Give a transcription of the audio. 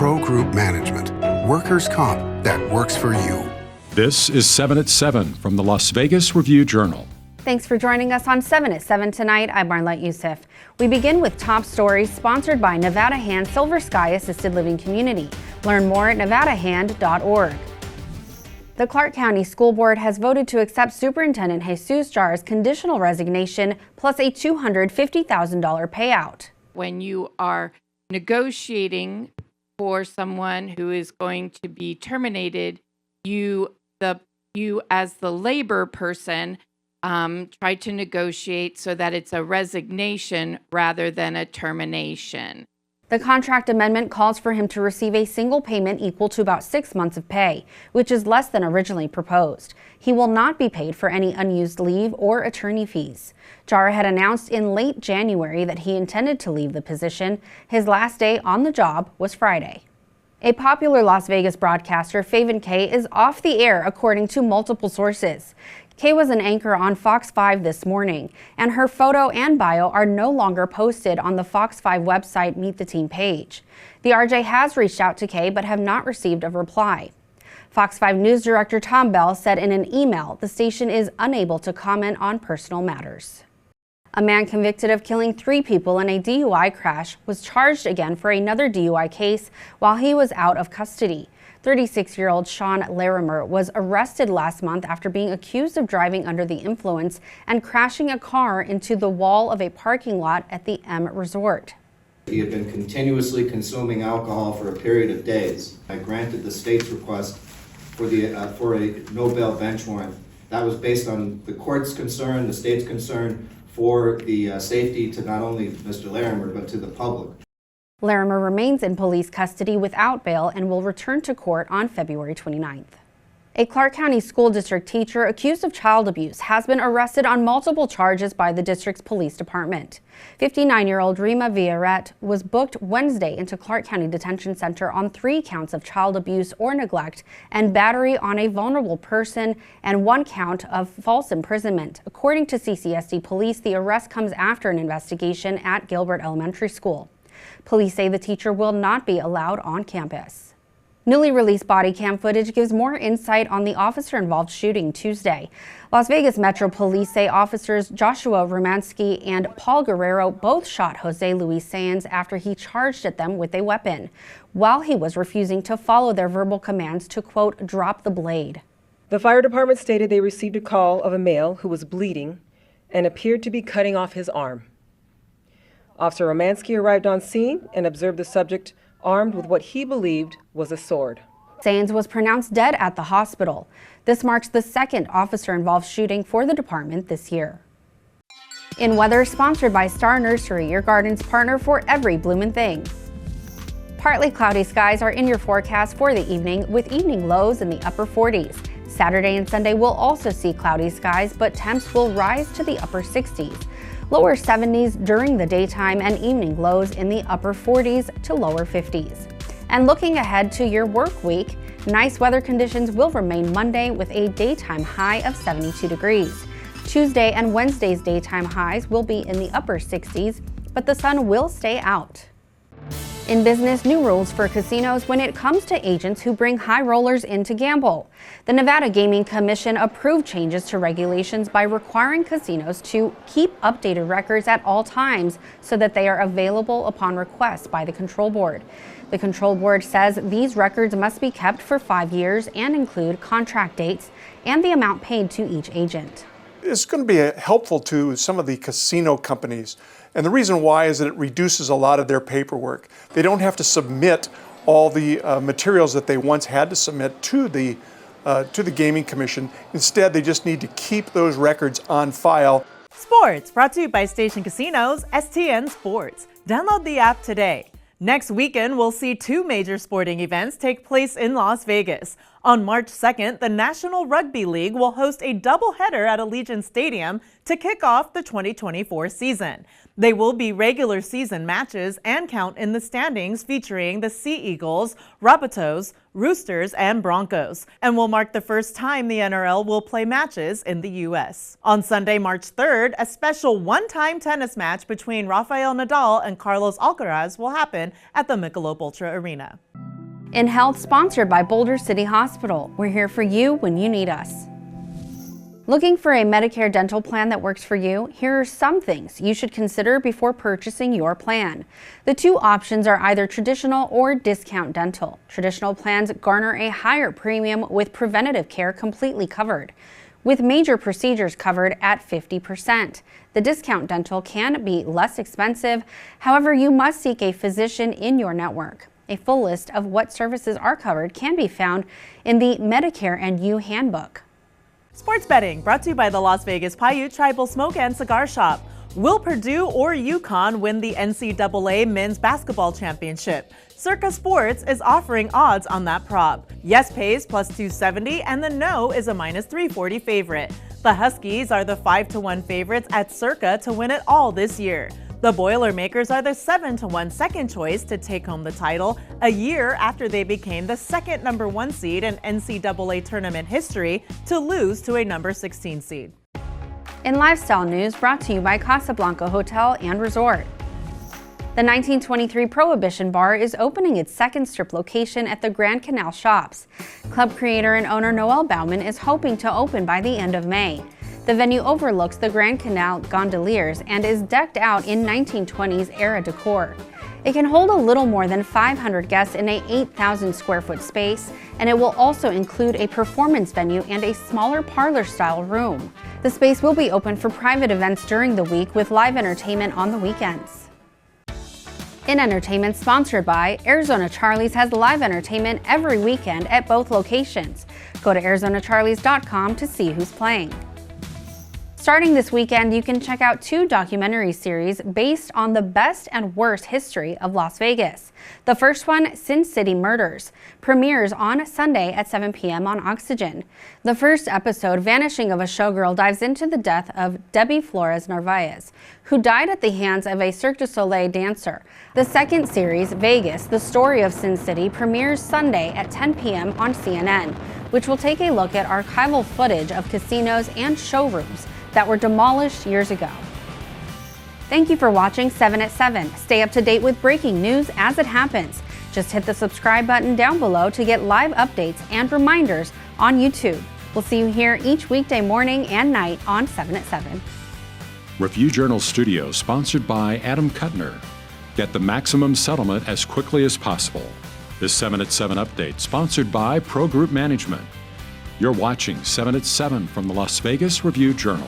Pro Group Management. Workers' comp that works for you. This is 7 at 7 from the Las Vegas Review-Journal. Thanks for joining us on 7 at 7 tonight. I'm Marlette Youssef. We begin with top stories sponsored by Nevada Hand Silver Sky Assisted Living Community. Learn more at nevadahand.org. The Clark County School Board has voted to accept Superintendent Jesus Jara's conditional resignation plus a $250,000 payout. When you are negotiating for someone who is going to be terminated, you as the labor person try to negotiate so that it's a resignation rather than a termination. The contract amendment calls for him to receive a single payment equal to about 6 months of pay, which is less than originally proposed. He will not be paid for any unused leave or attorney fees. Jara had announced in late January that he intended to leave the position. His last day on the job was Friday. A popular Las Vegas broadcaster, Faven Kay, is off the air according to multiple sources. Kay was an anchor on Fox 5 this morning, and her photo and bio are no longer posted on the Fox 5 website Meet the Team page. The RJ has reached out to Kay but have not received a reply. Fox 5 News Director Tom Bell said in an email the station is unable to comment on personal matters. A man convicted of killing 3 people in a DUI crash was charged again for another DUI case while he was out of custody. 36-year-old Sean Larimer was arrested last month after being accused of driving under the influence and crashing a car into the wall of a parking lot at the M Resort. He had been continuously consuming alcohol for a period of days. I granted the state's request for a no-bail bench warrant. That was based on the court's concern, the state's concern for the safety to not only Mr. Larimer but to the public. Larimer remains in police custody without bail and will return to court on February 29th. A Clark County School District teacher accused of child abuse has been arrested on multiple charges by the district's police department. 59-year-old Rima Villaret was booked Wednesday into Clark County Detention Center on 3 counts of child abuse or neglect and battery on a vulnerable person and 1 count of false imprisonment. According to CCSD police, the arrest comes after an investigation at Gilbert Elementary School. Police say the teacher will not be allowed on campus. Newly released body cam footage gives more insight on the officer-involved shooting Tuesday. Las Vegas Metro Police say officers Joshua Romansky and Paul Guerrero both shot Jose Luis Sands after he charged at them with a weapon, while he was refusing to follow their verbal commands to, quote, drop the blade. The fire department stated they received a call of a male who was bleeding and appeared to be cutting off his arm. Officer Romansky arrived on scene and observed the subject armed with what he believed was a sword. Sands was pronounced dead at the hospital. This marks the 2nd officer-involved shooting for the department this year. In weather, sponsored by Star Nursery, your garden's partner for every bloomin' thing. Partly cloudy skies are in your forecast for the evening, with evening lows in the upper 40s. Saturday and Sunday will also see cloudy skies, but temps will rise to the upper 60s. Lower 70s during the daytime and evening lows in the upper 40s to lower 50s. And looking ahead to your work week, nice weather conditions will remain Monday with a daytime high of 72 degrees. Tuesday and Wednesday's daytime highs will be in the upper 60s, but the sun will stay out. In business, new rules for casinos when it comes to agents who bring high rollers in to gamble. The Nevada Gaming Commission approved changes to regulations by requiring casinos to keep updated records at all times so that they are available upon request by the control board. The control board says these records must be kept for 5 years and include contract dates and the amount paid to each agent. It's going to be helpful to some of the casino companies. And the reason why is that it reduces a lot of their paperwork. They don't have to submit all the materials that they once had to submit to the Gaming Commission. Instead, they just need to keep those records on file. Sports, brought to you by Station Casinos, STN Sports. Download the app today. Next weekend, we'll see 2 major sporting events take place in Las Vegas. On March 2nd, the National Rugby League will host a doubleheader at Allegiant Stadium to kick off the 2024 season. They will be regular season matches and count in the standings featuring the Sea Eagles, Rabbitohs, Roosters, and Broncos, and will mark the first time the NRL will play matches in the U.S. On Sunday, March 3rd, a special one-time tennis match between Rafael Nadal and Carlos Alcaraz will happen at the Michelob Ultra Arena. In Health, sponsored by Boulder City Hospital. We're here for you when you need us. Looking for a Medicare Dental plan that works for you? Here are some things you should consider before purchasing your plan. The two options are either traditional or discount dental. Traditional plans garner a higher premium with preventative care completely covered, with major procedures covered at 50%. The discount dental can be less expensive. However, you must seek a physician in your network. A full list of what services are covered can be found in the Medicare and You Handbook. Sports betting brought to you by the Las Vegas Payout Tribal Smoke and Cigar Shop. Will Purdue or UConn win the NCAA Men's Basketball Championship? Circa Sports is offering odds on that prop. Yes pays plus 270 and the no is a minus 340 favorite. The Huskies are the 5-1 favorites at Circa to win it all this year. The Boilermakers are the 7-1 second choice to take home the title a year after they became the second #1 seed in NCAA tournament history to lose to a number 16 seed. In lifestyle news, brought to you by Casablanca Hotel and Resort. The 1923 Prohibition Bar is opening its second strip location at the Grand Canal Shops. Club creator and owner Noel Bauman is hoping to open by the end of May. The venue overlooks the Grand Canal gondoliers and is decked out in 1920s era decor. It can hold a little more than 500 guests in a 8,000 square foot space, and it will also include a performance venue and a smaller parlor-style room. The space will be open for private events during the week with live entertainment on the weekends. In entertainment, sponsored by Arizona Charlie's, has live entertainment every weekend at both locations. Go to ArizonaCharlies.com to see who's playing. Starting this weekend, you can check out 2 documentary series based on the best and worst history of Las Vegas. The first one, Sin City Murders, premieres on Sunday at 7 p.m. on Oxygen. The first episode, Vanishing of a Showgirl, dives into the death of Debbie Flores Narvaez, who died at the hands of a Cirque du Soleil dancer. The second series, Vegas, The Story of Sin City, premieres Sunday at 10 p.m. on CNN, which will take a look at archival footage of casinos and showrooms that were demolished years ago. Thank you for watching 7 at 7. Stay up to date with breaking news as it happens. Just hit the subscribe button down below to get live updates and reminders on YouTube. We'll see you here each weekday morning and night on 7 at 7. Review Journal Studio, sponsored by Adam Kuttner. Get the maximum settlement as quickly as possible. This 7 at 7 update, sponsored by Pro Group Management. You're watching 7 at 7 from the Las Vegas Review Journal.